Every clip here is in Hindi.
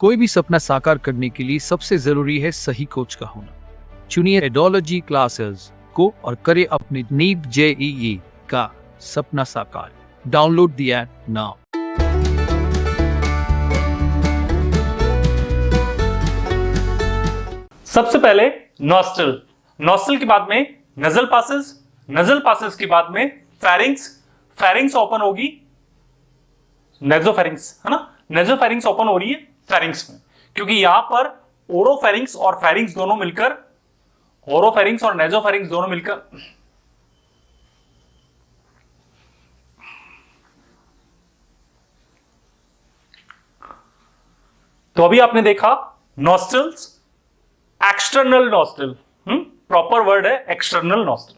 कोई भी सपना साकार करने के लिए सबसे जरूरी है सही कोच का होना। चुनिए एडोलॉजी क्लासेस को और करें अपने नीट जेईई का सपना साकार। Download the app now. सबसे पहले नॉस्टल के बाद में नजल पासेस के बाद में फेरिंग्स ओपन होगी, नेजोफेरिंग्स है ना, नेजोफेरिंग्स ओपन हो रही है फेरिंग्स में, क्योंकि यहां पर ओरोफेरिंग्स और फेरिंग्स दोनों मिलकर, ओरोफेरिंग्स और नेजोफेरिंग्स दोनों मिलकर तो अभी आपने देखा nostrils, external nostril, proper word है एक्सटर्नल नॉस्टल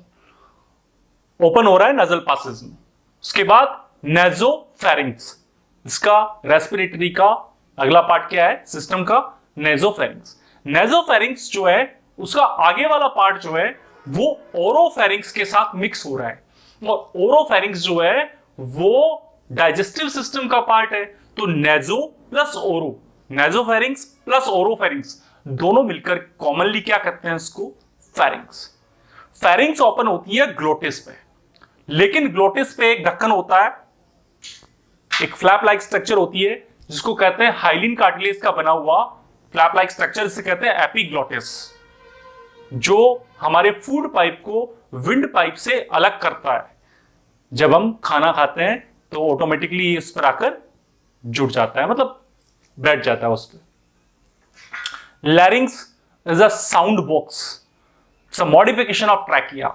ओपन हो रहा है नजल पासेस में। उसके बाद नेजोफेरिंग्स, इसका रेस्पिरेटरी का अगला पार्ट क्या है सिस्टम का, नेजोफेरिंग्स। नेजोफेरिंग्स जो है उसका आगे वाला पार्ट जो है वो ओरोफेरिंग्स के साथ मिक्स हो रहा है, और ओरोफेरिंग्स जो है वो डाइजेस्टिव सिस्टम का पार्ट है। तो नेजो प्लस ओरो, नेजोफेरिंग्स प्लस ओरोफेरिंग्स दोनों मिलकर कॉमनली क्या कहते हैं इसको, फेरिंग्स। फेरिंग्स ओपन होती है ग्लोटिस पे, लेकिन ग्लोटिस पे एक ढक्कन होता है, एक फ्लैप लाइक स्ट्रक्चर होती है जिसको कहते हैं हाइलिन कार्टिलेज का बना हुआ फ्लैप लाइक स्ट्रक्चर, जिसे कहते हैं एपिग्लोटिस, जो हमारे फूड पाइप को विंड पाइप से अलग करता है। जब हम खाना खाते हैं तो ऑटोमेटिकली इस पर आकर जुड़ जाता है, मतलब बैठ जाता है उस पर। Larynx is a sound box, it's a modification of trachea.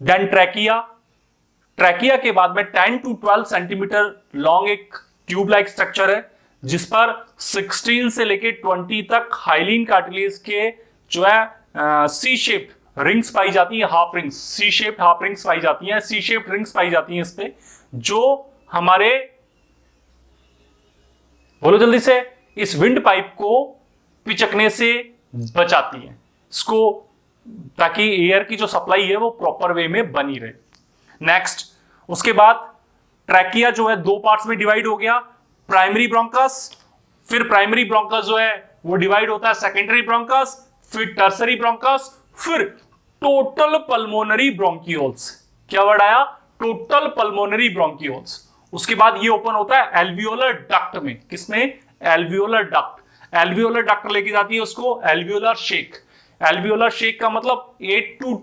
Then trachea के बाद में 10 to 12 सेंटीमीटर लॉन्ग एक ट्यूब लाइक स्ट्रक्चर है, जिस पर 16 से लेके 20 तक हाइलिन कार्टिलेज के जो है सी शेप्ड रिंग्स पाई जाती है, half rings, C shaped half rings पाई जाती हैं, सी शेप्ड रिंग्स पाई जाती हैं इस पे, जो हमारे, बोलो जल्दी से, इस विंड पाइप को पिचकने से बचाती है इसको, ताकि एयर की जो सप्लाई है वो प्रॉपर वे में बनी रहे। नेक्स्ट, उसके बाद ट्रैकिया जो है दो पार्ट्स में डिवाइड हो गया, प्राइमरी ब्रोंकस, फिर प्राइमरी ब्रोंकस जो है वो डिवाइड होता है सेकेंडरी ब्रोंकस, फिर टर्सरी ब्रोंकस, फिर टोटल पल्मोनरी ब्रोंकियोल्स। क्या वर्ड आया, टोटल पल्मोनरी ब्रोंकियोल्स। उसके बाद ये ओपन होता है एल्वियोलर डक्ट में, किसमें, एल्वियोलर डक्ट। एल्वियोलर डक्ट लेके जाती है उसको एल्वियोलर शेक। एल्वियोलर शेक का मतलब 8 to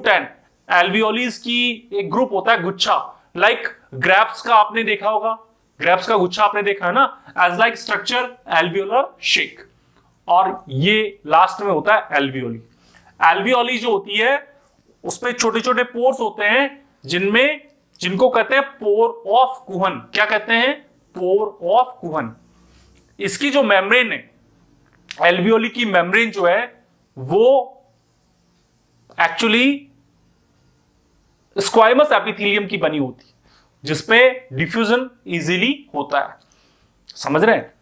10 एल्वियोलीज की एक ग्रुप होता है, गुच्छा, लाइक ग्रेप्स का आपने देखा होगा, ग्रेप्स का गुच्छा आपने देखा है ना, edge like structure alveolar sac. और ये लास्ट में होता है एल्वियोली। एल्वियोली जो होती है उसपे छोटे छोटे पोर्स होते हैं, जिनको कहते हैं पोर ऑफ कुहन। क्या कहते हैं, पोर ऑफ कुहन। इसकी जो मेम्ब्रेन है, एल्वियोली की मेम्ब्रेन जो है वो एक्चुअली स्क्वाइमस एपिथेलियम की बनी होती है, जिसपे डिफ्यूजन इजीली होता है, समझ रहे हैं।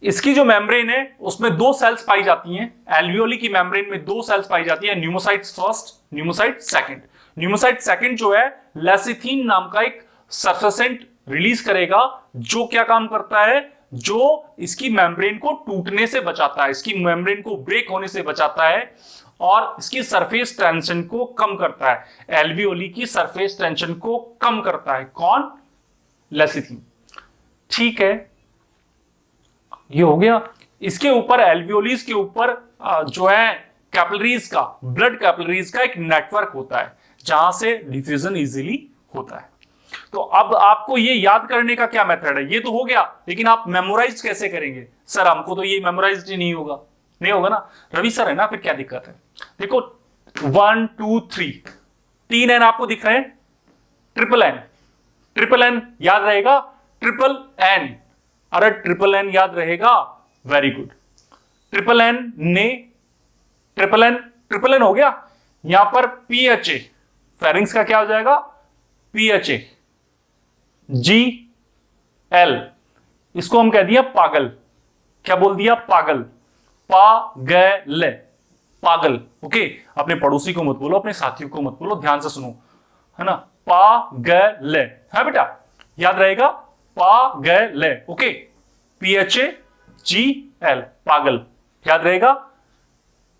इसकी जो मेम्ब्रेन है उसमें दो सेल्स पाई जाती हैं, एल्वियोली की मेम्ब्रेन में दो सेल्स पाई जाती है, pneumocytes first, pneumocyte second. Pneumocyte second जो है लेसिथिन नाम का एक सब्सटेंस रिलीज करेगा, जो क्या काम करता है, जो इसकी मेम्ब्रेन को टूटने से बचाता है, इसकी मेम्ब्रेन को ब्रेक होने से बचाता है, और इसकी सरफेस टेंशन को कम करता है। एल्वियोली की सरफेस टेंशन को कम करता है कौन, लेसिथिन। ठीक है, ये हो गया। इसके ऊपर एल्वियोलीज के ऊपर जो है कैपिलरीज का, ब्लड कैपिलरीज का एक नेटवर्क होता है, जहां से डिफ्यूजन इजीली होता है। तो अब आपको ये याद करने का क्या मेथड है, ये तो हो गया, लेकिन आप मेमोराइज कैसे करेंगे। सर हमको तो ये मेमोराइज ही नहीं होगा ना, रवि सर है ना, फिर क्या दिक्कत है। देखो 1 2 3 3 एन आपको दिख रहे हैं, ट्रिपल एन याद रहेगा, ट्रिपल एन, अरे ट्रिपल एन याद रहेगा, वेरी गुड। ट्रिपल एन हो गया। यहां पर पीएचए, फेरिंग्स का क्या हो जाएगा, पीएचए, जी एल, इसको हम कह दिया पागल। क्या बोल दिया, पागल, पागल। ओके, अपने पड़ोसी को मत बोलो, अपने साथियों को मत बोलो, ध्यान से सुनो, है ना, पागल है बेटा, याद रहेगा, पागल। ओके, पीएचए GL, पागल, याद रहेगा।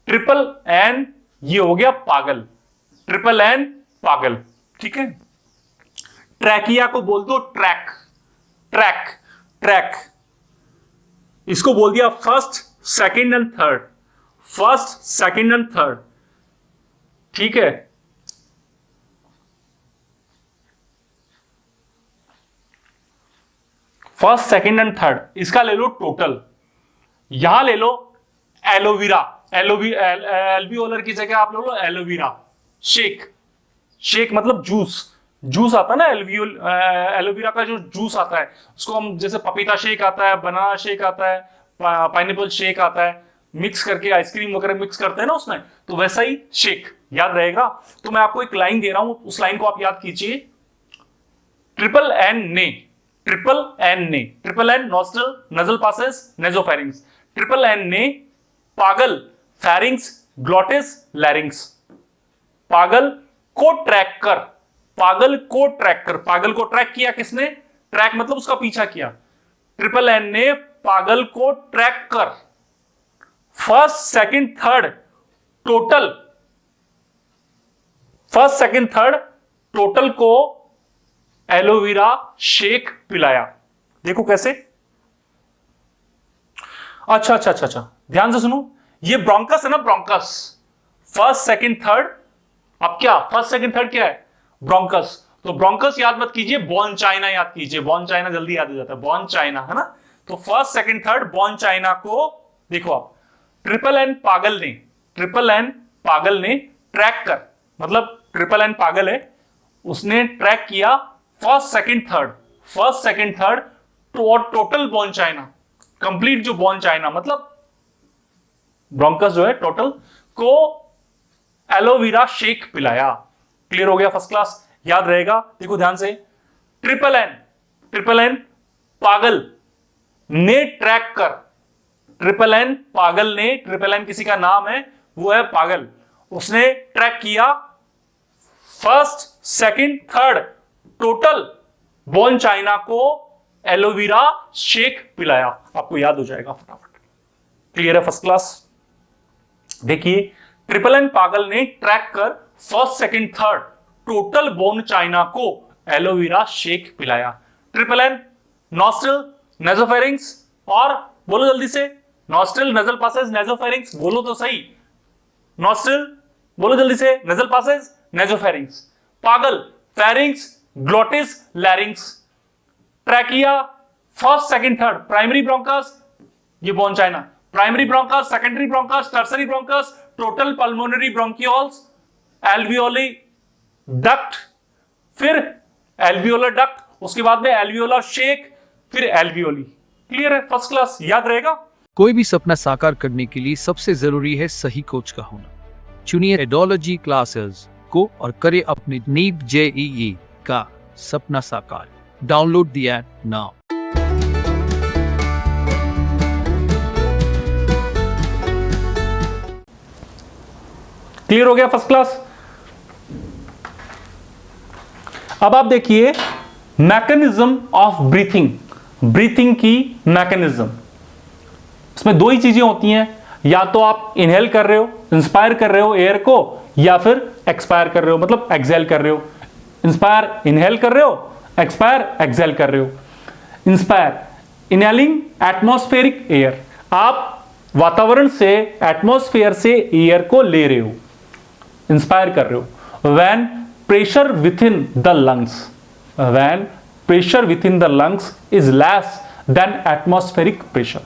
ट्रिपल N ये हो गया पागल, ट्रिपल N पागल, ठीक है। ट्रैकिया को बोल दो ट्रैक, ट्रैक, ट्रैक, इसको बोल दिया first second and third, first second and third, ठीक है। फर्स्ट सेकंड एंड थर्ड, इसका ले लो टोटल, यहां ले लो एलोवेरा, एल्वियोलर की जगह आप ले लो एलोवेरा, शेक, शेक मतलब जूस, जूस आता है ना एलोवेरा का जो जूस आता है उसको हम, जैसे पपीता शेक आता है, बनाना शेक आता है, पाइनएप्पल शेक आता है, मिक्स करके आइसक्रीम वगैरह मिक्स करते हैं ना उसमें, तो वैसा ही शेक, याद रहेगा। तो मैं आपको एक लाइन दे रहा हूं, उस लाइन को आप याद कीजिए। ट्रिपल एन ने, ट्रिपल एन ने, triple N nostril, nasal passages, nasopharynx, triple N ने पागल, फेरिंग्स, ग्लॉटिस, लैरिंग्स, पागल को ट्रैक कर, पागल को ट्रैक कर, पागल को ट्रैक किया किसने, ट्रैक मतलब उसका पीछा किया, ट्रिपल एन ने पागल को ट्रैक कर, first second third total, first second third total को एलोवेरा शेक पिलाया। देखो कैसे, अच्छा अच्छा अच्छा अच्छा, ध्यान से सुनो, ये ब्रोंकस है ना, ब्रोंकस, फर्स्ट सेकंड थर्ड, अब क्या फर्स्ट सेकंड थर्ड क्या है, ब्रोंकस, तो ब्रोंकस याद मत कीजिए, बॉर्न चाइना याद कीजिए, बॉर्न चाइना जल्दी याद हो जाता है, बॉर्न चाइना है ना, तो first second third born China को देखो आप, ट्रिपल एन पागल ने, ट्रिपल एन पागल ने ट्रैक कर, मतलब ट्रिपल एन पागल है, उसने ट्रैक किया first second third, first second third total born China, complete जो बॉर्न चाइना मतलब ब्रोंकस जो है टोटल को एलोवेरा शेक पिलाया। क्लियर हो गया, फर्स्ट क्लास, याद रहेगा। देखो ध्यान से, ट्रिपल एन, ट्रिपल एन पागल ने ट्रैक कर, ट्रिपल एन पागल ने, ट्रिपल एन किसी का नाम है, वो है पागल, उसने ट्रैक किया first second third total born China को एलोवेरा शेक पिलाया। आपको याद हो जाएगा फटाफट। क्लियर है फर्स्ट क्लास। देखिए, ट्रिपल एन पागल ने ट्रैक कर first second third total born China को एलोवेरा शेक पिलाया। ट्रिपल एन नॉस्ट्रल, नेजोफेरिंग्स और बोलो जल्दी से, नॉस्ट्रल, नेजल पासेज, नेजोफेरिंग्स, बोलो तो सही, नॉस्ट्रल बोलो जल्दी से, नेजल पासेज, नेजोफेरिंग्स, पागल, pharynx, glottis, larynx, trachea, first second third, primary bronchus, ये born China, primary bronchus, secondary bronchus, tertiary bronchus, total pulmonary bronchioles, alveoli duct, फिर एल्वियोलर डक्ट, उसके बाद में एल्वियोलर शेक, फिर एल्वियोली। क्लियर है फर्स्ट क्लास, याद रहेगा। कोई भी सपना साकार करने के लिए सबसे जरूरी है सही कोच का होना। चुनिए एडोलॉजी क्लासेस को और करें अपने नीट जेईई का सपना साकार। Download the app now. Clear हो गया फर्स्ट क्लास। अब आप देखिए मैकेनिज्म ऑफ ब्रीथिंग, ब्रीथिंग की मैकेनिज्म। इसमें दो ही चीजें होती हैं, या तो आप इनहेल कर रहे हो, इंस्पायर कर रहे हो एयर को, या फिर एक्सपायर कर रहे हो, मतलब एक्सहेल कर रहे हो। इंस्पायर इनहेल कर रहे हो, एक्सपायर एक्सहेल कर रहे हो। इंस्पायर इनहेलिंग एटमॉस्फेरिक एयर, आप वातावरण से, एटमॉस्फेयर से एयर को ले रहे हो, इंस्पायर कर रहे हो। When pressure with in the lungs, when pressure with in the lungs is less than atmospheric pressure.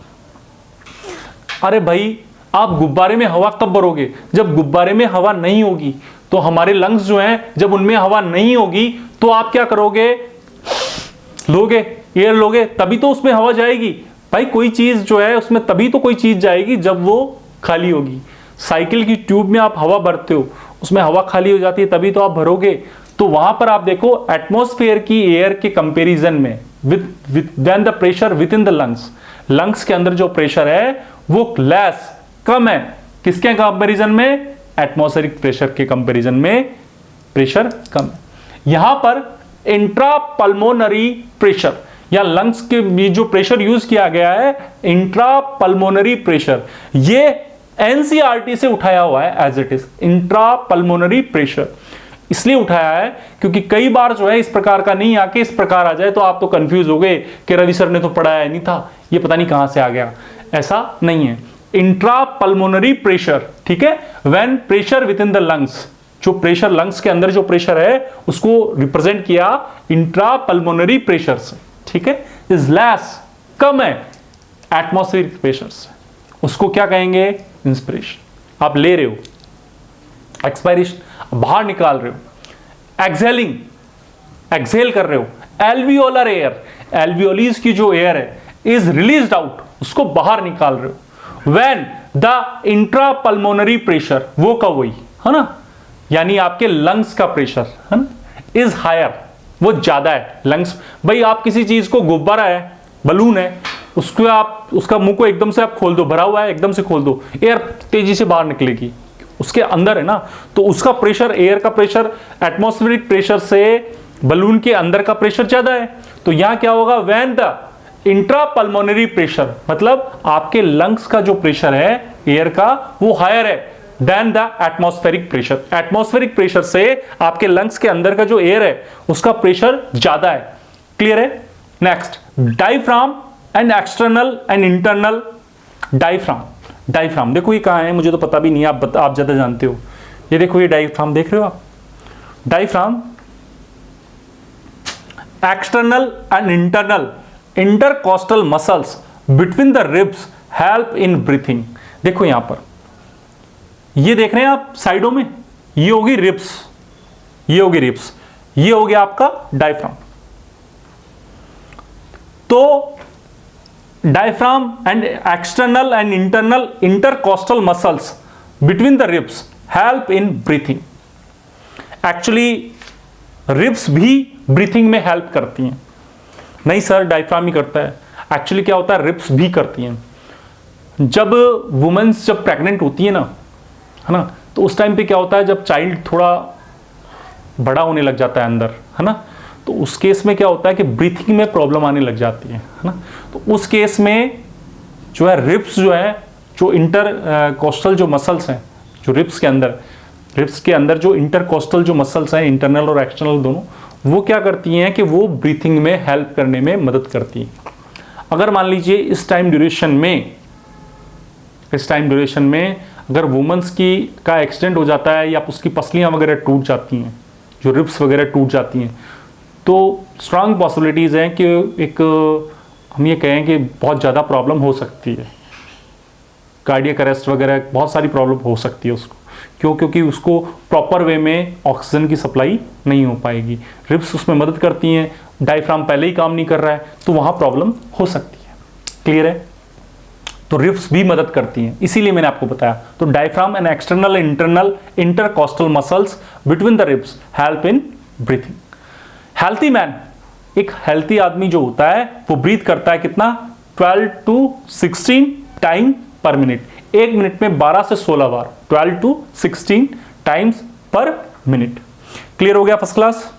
अरे भाई, आप गुब्बारे में हवा कब भरोगे? जब गुब्बारे में हवा नहीं होगी। तो हमारे लंग्स जो हैं, जब उनमें हवा नहीं होगी तो आप क्या करोगे? लोगे, एयर लोगे, तभी तो उसमें हवा जाएगी। भाई कोई चीज जो है उसमें तभी तो कोई चीज जाएगी जब वो खाली होगी। साइकिल की ट्यूब में आप हवा भरते हो, उसमें हवा खाली हो जाती है तभी तो आप भरोगे। तो वहां पर आप देखो एटमॉस्फेयर की एयर के कंपैरिजन में then the pressure within the lungs, lungs के अंदर जो प्रेशर है वो लेस, कम है। किसके कंपैरिजन में? एटमॉस्फेरिक प्रेशर के कंपैरिजन में प्रेशर कम है। यहां पर इंट्रा पल्मोनरी प्रेशर, या लंग्स के में जो प्रेशर यूज किया गया है इंट्रा पल्मोनरी प्रेशर, ये एनसीईआरटी से उठाया हुआ है as it is, intra pulmonary pressure इसलिए उठाया है क्योंकि कई बार जो है इस प्रकार का नहीं आके इस प्रकार आ जाए तो आप तो कंफ्यूज हो गए कि रवि सर ने तो पढ़ाया नहीं था, ये पता नहीं कहां से आ गया। ऐसा नहीं है, इंट्रा पल्मोनरी प्रेशर, ठीक है, when pressure within the lungs, जो प्रेशर लंग्स के अंदर जो प्रेशर है उसको रिप्रेजेंट किया इंट्रा पल्मोनरी प्रेशर से, ठीक है, इज लेस, कम है एटमॉस्फेरिक प्रेशर से, उसको क्या कहेंगे, इंस्पिरेशन। आप ले रहे हो, एक्सपायरेशन बाहर निकाल रहे हो, एक्सहेलिंग एक्सहेल कर रहे हो, एल्वियोलर एयर, एल्वियोलीज की जो एयर है इज रिलीज्ड आउट, उसको बाहर निकाल रहे हो। When the intra pulmonary pressure, वो का वही है ना, यानी आपके लंग्स का प्रेशर है ना, इज हायर, वो ज्यादा है लंग्स। भाई आप किसी चीज को, गुब्बारा है, बलून है, उसको आप उसका मुंह को एकदम से आप खोल दो, भरा हुआ है एकदम से खोल दो, एयर तेजी से बाहर निकलेगी, उसके अंदर है ना, तो उसका प्रेशर, एयर का प्रेशर एटमॉस्फेरिक प्रेशर से बलून के अंदर का प्रेशर ज्यादा है। तो यहां क्या होगा, when the intra pulmonary pressure, मतलब आपके लंग्स का जो प्रेशर है एयर का वो हायर है than the atmospheric pressure, atmospheric pressure से आपके लंग्स के अंदर का जो एयर है उसका प्रेशर ज्यादा है। क्लियर है। Next, diaphragm and external and internal. Diaphragm, diaphragm देखो ये कहां है, मुझे तो पता भी नहीं, आप ज्यादा जानते हो। ये देखो ये डायफ्राम देख रहे हो आप, diaphragm external and internal intercostal muscles between the ribs help in breathing. देखो यहां पर ये देख रहे हैं आप साइडों में, ये होगी रिब्स, ये होगी रिब्स, ये हो गया आपका डायफ्राम। तो diaphragm and external and internal intercostal muscles between the ribs help in breathing. Actually ribs भी ब्रीथिंग में हेल्प करती हैं। नहीं सर डायफ्राम ही करता है, एक्चुअली क्या होता है, रिब्स भी करती हैं। जब वुमेन्स जब प्रेग्नेंट होती है ना, तो उस टाइम पे क्या होता है, जब चाइल्ड थोड़ा बड़ा होने लग जाता है अंदर, है ना, तो उस केस में क्या होता है कि ब्रीथिंग में प्रॉब्लम आने लग जाती है ना। तो उस केस में जो है रिब्स जो है, जो इंटर कोस्टल जो मसल्स हैं, जो रिब्स के अंदर जो इंटर कोस्टल जो मसल्स हैं, इंटरनल और एक्सटर्नल दोनों, वो क्या करती हैं कि वो ब्रीथिंग में हेल्प करने में मदद करती हैं। अगर मान लीजिए इस टाइम ड्यूरेशन में अगर वुमेन्स की का एक्सीडेंट हो जाता है या उसकी पसलियां वगैरह टूट जाती हैं, जो रिब्स वगैरह टूट जाती हैं, तो स्ट्रांग पॉसिबिलिटीज हैं कि एक हम ये कहें कि बहुत ज़्यादा प्रॉब्लम हो सकती है, कार्डियक अरेस्ट वगैरह बहुत सारी प्रॉब्लम हो सकती है उसको। क्यों? क्योंकि उसको प्रॉपर वे में ऑक्सीजन की सप्लाई नहीं हो पाएगी। रिब्स उसमें मदद करती हैं, डायफ्राम पहले ही काम नहीं कर रहा है तो वहाँ प्रॉब्लम हो सकती है। क्लियर है। तो रिब्स भी मदद करती हैं, इसीलिए मैंने आपको बताया। तो diaphragm and external internal intercostal muscles between the ribs help in breathing. Healthy man, एक हेल्थी आदमी जो होता है वो ब्रीथ करता है कितना, 12 to 16 टाइम पर मिनट। एक मिनट में 12 से 16 बार, 12 to 16 टाइम्स पर मिनट। क्लियर हो गया फर्स्ट क्लास।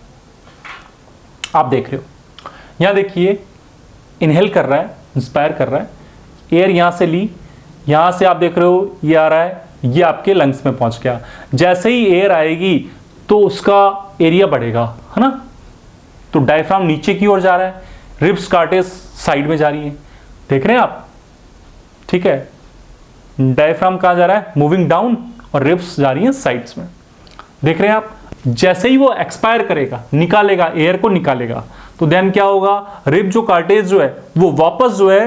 आप देख रहे हो यहां देखिए, इनहेल कर रहा है, इंस्पायर कर रहा है, एयर यहां से ली, यहां से आप देख रहे हो ये आ रहा है, ये आपके लंग्स में पहुंच गया। जैसे ही एयर आएगी तो उसका एरिया बढ़ेगा, है ना। तो डायफ्राम नीचे की ओर जा रहा है, रिब्स कार्टेज साइड में जा रही है, देख रहे हैं आप, ठीक है। डायफ्राम कहां जा रहा है, मूविंग डाउन, और रिब्स जा रही हैं साइड्स में, देख रहे हैं आप। जैसे ही वो एक्सपायर करेगा, निकालेगा, एयर को निकालेगा, तो देन क्या होगा, रिब जो कार्टेज जो है वो वापस जो है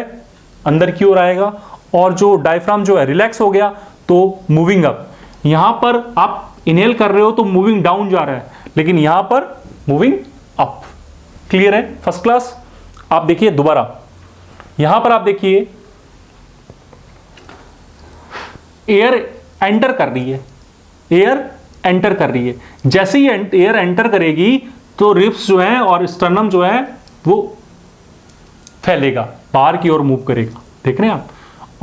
अंदर की ओर आएगा, और जो डायफ्राम जो है रिलैक्स हो गया तो मूविंग अप। यहां पर आप इनहेल कर रहे हो तो मूविंग डाउन जा रहा है, लेकिन यहां पर मूविंग अप। क्लियर है फर्स्ट क्लास। आप देखिए दोबारा, यहां पर आप देखिए एयर एंटर कर रही है, एयर एंटर कर रही है। जैसे ही एयर एंटर करेगी तो रिब्स जो है और स्टर्नम जो है वो फैलेगा, बाहर की ओर मूव करेगा, देख रहे हैं आप।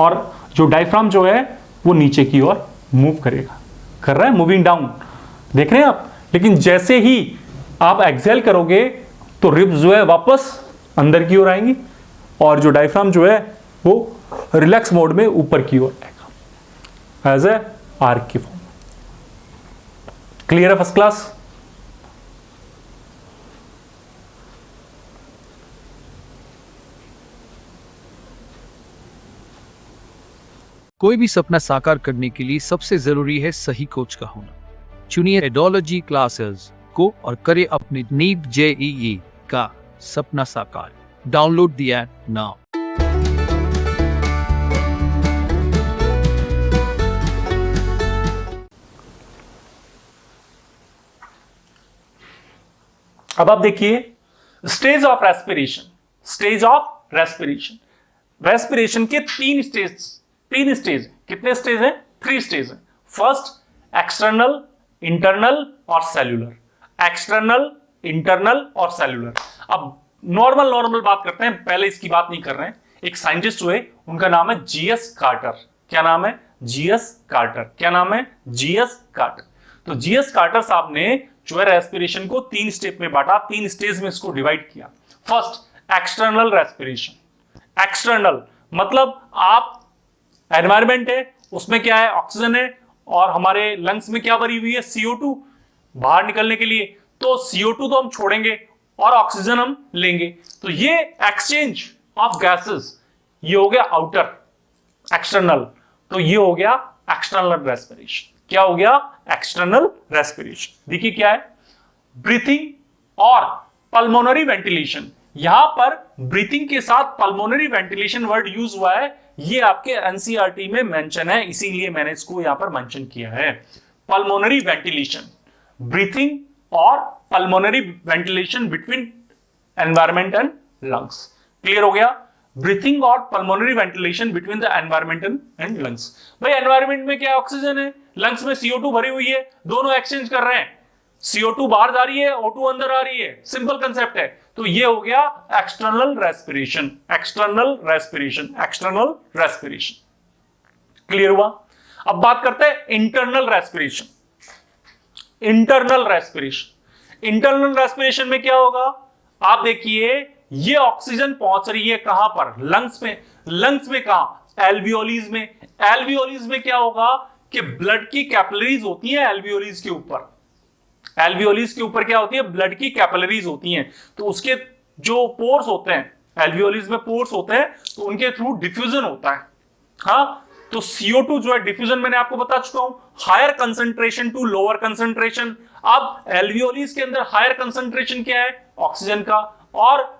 और जो डायफ्राम जो है वो नीचे की ओर मूव करेगा, कर रहा है मूविंग डाउन, देख रहे हैं आप। लेकिन जैसे ही आप एक्सहेल करोगे तो रिब्स जो है वापस अंदर की ओर आएंगी और जो डायफ्राम जो है वो रिलैक्स मोड में ऊपर की ओर आएगा एज ए आर्क की फॉर्म। क्लियर है फर्स्ट क्लास? कोई भी सपना साकार करने के लिए सबसे जरूरी है सही कोच का होना। चुनिए एडोलॉजी क्लासेस को और करें अपने नीट जेईई का सपना साकार। Download the app now. अब आप देखिए stage of respiration. Stage of respiration, respiration के तीन स्टेज कितने स्टेज हैं? 3 स्टेज हैं। फर्स्ट एक्सटर्नल, इंटरनल और सेल्यूलर। एक्सटर्नल, इंटरनल और सेल्यूलर। अब नॉर्मल बात करते हैं, पहले इसकी बात नहीं कर रहे हैं। एक साइंटिस्ट हुए, उनका नाम है जीएस कार्टर। क्या नाम है? GS Carter. क्या नाम है? GS Carter. तो जीएस कार्टर साहब ने जो है रेस्पिरेशन को 3 स्टेप में बांटा, 3 स्टेज में इसको डिवाइड किया। First external respiration. एक्सटर्नल मतलब आप एनवायरमेंट है, उसमें क्या है? ऑक्सीजन है, और हमारे लंग्स में क्या भरी हुई है? CO2 बाहर निकलने के लिए। तो CO2 तो हम छोड़ेंगे और ऑक्सीजन हम लेंगे। तो ये एक्सचेंज ऑफ गैसेस, ये हो गया आउटर एक्सटर्नल। तो ये हो गया एक्सटर्नल रेस्पिरेशन। क्या हो गया? External respiration. देखिए क्या है? ब्रीथिंग और पल्मोनरी वेंटिलेशन। यहां पर ब्रीथिंग के साथ पल्मोनरी वेंटिलेशन वर्ड यूज हुआ है, ये आपके एनसीईआरटी में मेंशन है, इसीलिए मैंने इसको यहां पर मेंशन किया है। पल्मोनरी वेंटिलेशन, ब्रीथिंग और pulmonary ventilation between environment and lungs. Clear हो गया? ब्रीथिंग और pulmonary ventilation between the environment and lungs. भाई एनवायरमेंट में क्या ऑक्सीजन है, लंग्स में CO2 भरी हुई है, दोनों एक्सचेंज कर रहे हैं। CO2 बाहर जा रही है, O2 अंदर आ रही है, सिंपल कंसेप्ट है। तो ये हो गया external respiration. External respiration, external respiration. Clear हुआ? अब बात करते हैं internal respiration. Internal respiration, internal respiration में क्या होगा? आप देखिए ये ऑक्सीजन पहुंच रही है कहां पर? लंग्स में। लंग्स में कहां? एल्वियोलीज में। एल्वियोलीज में क्या होगा कि ब्लड की कैपिलरीज होती है एल्वियोलीज के ऊपर। एल्वियोलीज के ऊपर क्या होती है? ब्लड की कैपिलरीज होती हैं। तो उसके जो पोर्स होते हैं, एल्वियोलीज में पोर्स होते हैं, तो उनके थ्रू डिफ्यूजन होता है। हाँ, तो CO2 जो है डिफ्यूजन मैंने आपको बता चुका हूं, higher concentration to lower concentration. अब एल्वियोलीज के अंदर हायर कंसंट्रेशन क्या है? ऑक्सीजन का। और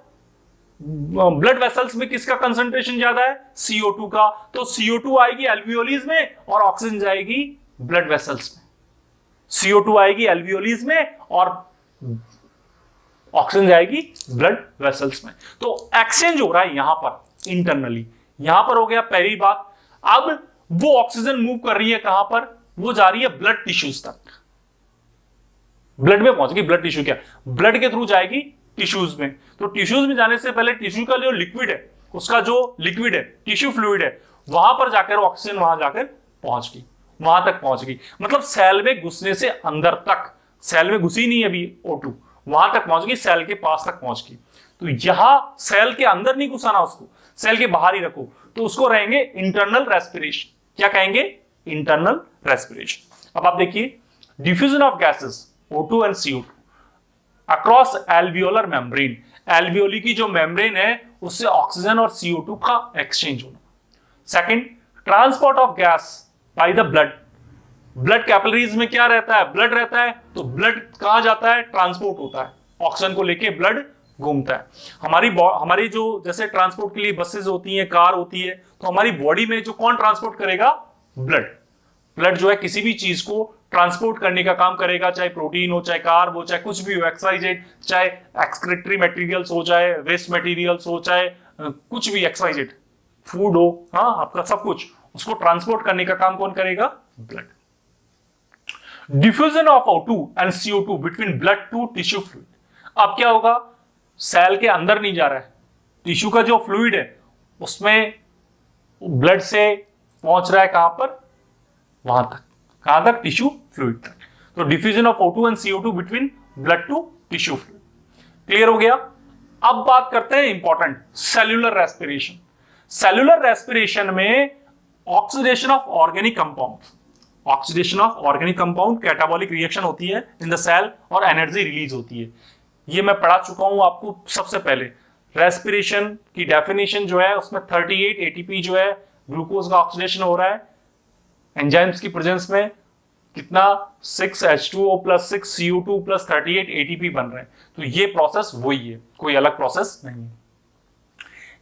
ब्लड वेसल्स में किसका कंसंट्रेशन ज्यादा है? CO2 का। तो CO2 आएगी एल्वियोलीज में और ऑक्सीजन जाएगी ब्लड वेसल्स में। CO2 आएगी एल्वियोलीज में और ऑक्सीजन जाएगी ब्लड वेसल्स में। तो एक्सचेंज हो रहा है यहां पर इंटरनली। यहां पर हो गया पहली बात। अब वो ऑक्सीजन मूव कर रही है कहां पर? वो जा रही है ब्लड टिश्यूज तक। ब्लड में पहुंचेगी। ब्लड टिश्यू क्या? ब्लड के थ्रू जाएगी टिश्यूज में। तो टिश्यूज में जाने से पहले टिश्यू का जो लिक्विड है, उसका जो लिक्विड है, टिश्यू फ्लूइड है, वहां पर जाकर ऑक्सीजन वहां जाकर पहुंच गई, वहां तक पहुंच गई। मतलब सेल में घुसने से अंदर तक, सेल में घुसी नहीं अभी O2, वहां तक पहुंच गई, सेल के पास तक पहुंच गई। तो यहां सेल के अंदर नहीं घुसाना उसको, सेल के बाहर ही रखो। तो उसको रहेंगे इंटरनल रेस्पिरेशन। क्या कहेंगे? Internal respiration. अब आप देखिए diffusion of gases O2 and CO2 across alveolar membrane. Alveoli की जो मेम्ब्रेन है उससे ऑक्सीजन और CO2 का एक्सचेंज होना। Second, transport of gas by the blood. Blood capillaries में क्या रहता है? ब्लड रहता है। तो ब्लड कहां जाता है? ट्रांसपोर्ट होता है, ऑक्सीजन को लेके ब्लड घूमता है। हमारी जो जैसे ट्रांसपोर्ट के लिए बसेस होती हैं, कार होती है, तो हमारी बॉडी में जो कौन ट्रांसपोर्ट करेगा? ब्लड। ब्लड जो है किसी भी चीज को ट्रांसपोर्ट करने का काम करेगा, चाहे प्रोटीन हो, चाहे कार्ब हो, चाहे कुछ भी हो, XYZ, चाहे एक्सक्रीटरी मटेरियल्स हो, चाहे वेस्ट मटेरियल्स हो, चाहे कुछ भी XYZ फूड हो, हाँ आपका सब कुछ, उसको ट्रांसपोर्ट करने का काम कौन करेगा? Blood. Diffusion of O2 and CO2 between blood to tissue fluid. अब क्या होगा? सेल के अंदर नहीं जा रहा है, टिश्यू का जो फ्लूइड है उसमें ब्लड से पहुंच रहा है कहां पर? वहां तक। कहां तक? टिश्यू फ्लूइड तक। तो diffusion of O2 and CO2 between blood to tissue fluid. Clear हो गया? अब बात करते हैं important cellular respiration. Cellular respiration में oxidation of organic compound catabolic reaction होती है इन द सेल और एनर्जी रिलीज होती है। ये मैं पढ़ा चुका हूं आपको सबसे पहले। रेस्पिरेशन की डेफिनेशन जो है उसमें 38 एटीपी जो है ग्लूकोज का ऑक्सीडेशन हो रहा है एंजाइम्स की प्रेजेंस में, कितना 6H2O + 6CO2 + 38 एटीपी बन रहे हैं। तो ये प्रोसेस वही है, कोई अलग प्रोसेस नहीं है।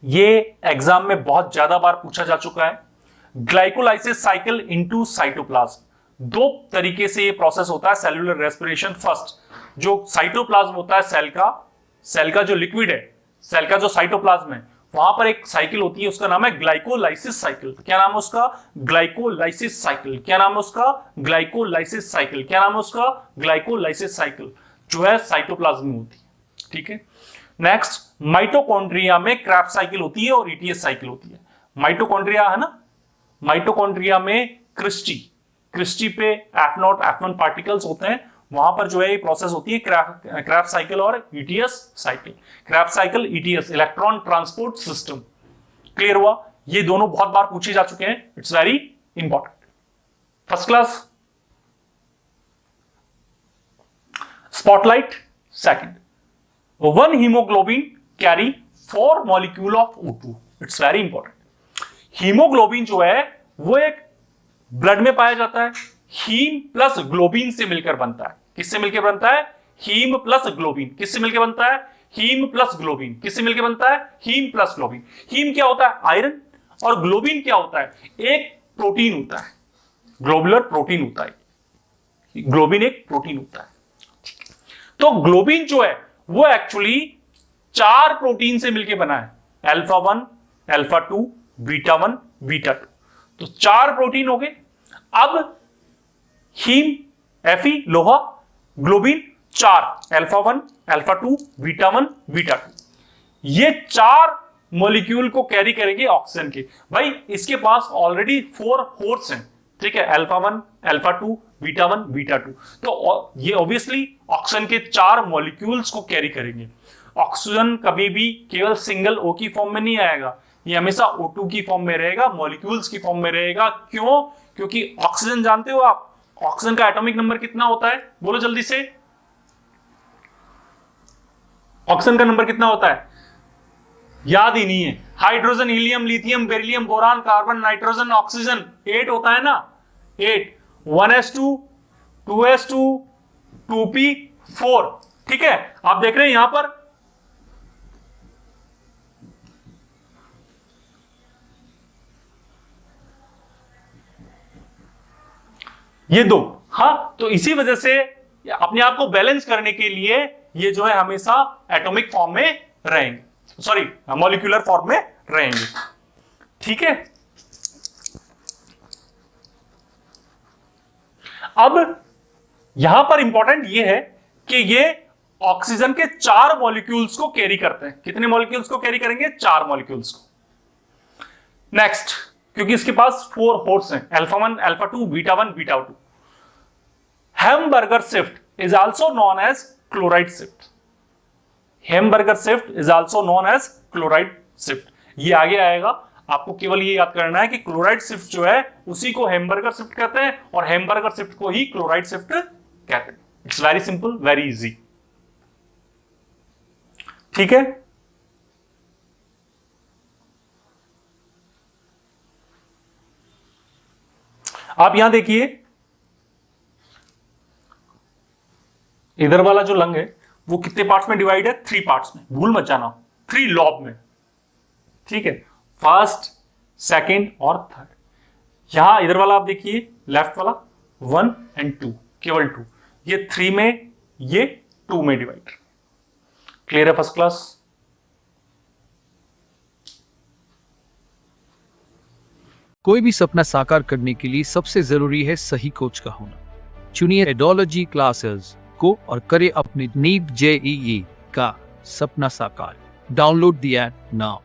ये एग्जाम में बहुत ज्यादा बार पूछा जा चुका है। ग्लाइकोलाइसिस साइकिल इनटू साइटोप्लाज्म, दो तरीके से ये प्रोसेस होता है सेल्यूलर रेस्पिरेशन। फर्स्ट, जो साइटोप्लाज्म होता है सेल का जो लिक्विड है, सेल का जो साइटोप्लाज्म है, वहां पर एक साइकिल होती है, उसका नाम है ग्लाइकोलाइसिस साइकिल। क्या नाम है उसका? Glycolysis cycle. क्या नाम है उसका? Glycolysis cycle. क्या नाम है उसका? ग्लाइकोलाइसिस साइकिल, जो है साइटोप्लाज्म में होती है। ठीक है। नेक्स्ट, माइटोकॉन्ड्रिया में क्रेब्स साइकिल होती है और ईटीएस साइकिल होती है। माइटोकॉन्ड्रिया है ना, माइटोकॉन्ड्रिया में क्रिस्टी पे F0 F1 पार्टिकल्स होते हैं, वहां पर जो है ये प्रोसेस होती है क्रेब्स साइकिल और ETS cycle. Krebs cycle, ETS, electron transport system. Clear हुआ? ये दोनों बहुत बार पूछे जा चुके हैं, it's very important. First class. Spotlight second, one haemoglobin carry 4 molecule of O2। It's very important. Haemoglobin जो है वो एक ब्लड में पाया जाता है, हीम प्लस ग्लोबिन से मिलकर बनता है। किससे मिलकर बनता है? Haem plus globin. किससे मिलकर बनता है? Haem plus globin. किससे मिलकर बनता है? Haem plus globin. हीम क्या होता है? आयरन। और ग्लोबिन क्या होता है? एक प्रोटीन होता है, ग्लोबुलर प्रोटीन होता है। ग्लोबिन एक प्रोटीन होता है। तो ग्लोबिन जो है वो एक्चुअली 4 प्रोटीन से मिलकर बना है, α1, α2, β1, β2। तो 4 प्रोटीन हो गए। अब हीम, Fe लोहा, ग्लोबिन 4, α1, α2, β1, β2, ये 4 मॉलिक्यूल को कैरी करेंगे ऑक्सीजन के। भाई इसके पास ऑलरेडी 4 होर्स हैं, ठीक है, α1, α2, β1, β2। तो ये ऑब्वियसली ऑक्सीजन के 4 मॉलिक्यूल्स को कैरी करेंगे। ऑक्सीजन कभी भी केवल सिंगल O की फॉर्म में नहीं आएगा, ये हमेशा O2 की फॉर्म में रहेगा, मॉलिक्यूल्स की फॉर्म में रहेगा। क्यों? क्योंकि ऑक्सीजन जानते हो आप, ऑक्सीजन का एटॉमिक नंबर कितना होता है? बोलो जल्दी से, ऑक्सीजन का नंबर कितना होता है? याद ही नहीं है। Hydrogen, helium, lithium, beryllium, boron, carbon, nitrogen, oxygen 8 होता है ना, 8। 1s2, 2s2, 2p4। ठीक है, आप देख रहे हैं यहां पर ये 2। हाँ, तो इसी वजह से अपने आप को बैलेंस करने के लिए ये जो है हमेशा एटॉमिक फॉर्म में रहेंगे, सॉरी मॉलिक्यूलर फॉर्म में रहेंगे। ठीक है। अब यहां पर इंपॉर्टेंट ये है कि ये ऑक्सीजन के 4 मॉलिक्यूल्स को कैरी करते हैं। कितने मॉलिक्यूल्स को कैरी करेंगे? 4 मॉलिक्यूल्स को। नेक्स्ट, क्योंकि इसके पास 4 होर्स हैं, α1, α2, β1, β2। Hamburger shift is also known as chloride shift. Hamburger shift is also known as chloride shift. ये आगे आएगा, आपको केवल ये याद करना है कि क्लोराइड शिफ्ट जो है उसी को हैमबर्गर शिफ्ट कहते हैं और हैमबर्गर शिफ्ट को ही क्लोराइड शिफ्ट कहते हैं। It's very simple, very easy. ठीक है। आप यहां देखिए, इधर वाला जो लंग है वो कितने पार्ट्स में डिवाइड है? 3 पार्ट्स में। भूल मत जाना, 3 लॉब में। ठीक है, फर्स्ट, सेकंड और थर्ड। यहां इधर वाला आप देखिए, लेफ्ट वाला 1 और 2, केवल 2। ये 3 में, ये 2 में डिवाइड। क्लियर है फर्स्ट क्लास? कोई भी सपना साकार करने के लिए सबसे जरूरी है सही कोच का होना। चुनिए एडोलॉजी क्लासेस को और करें अपने नीट JEE का सपना साकार। Download the app now.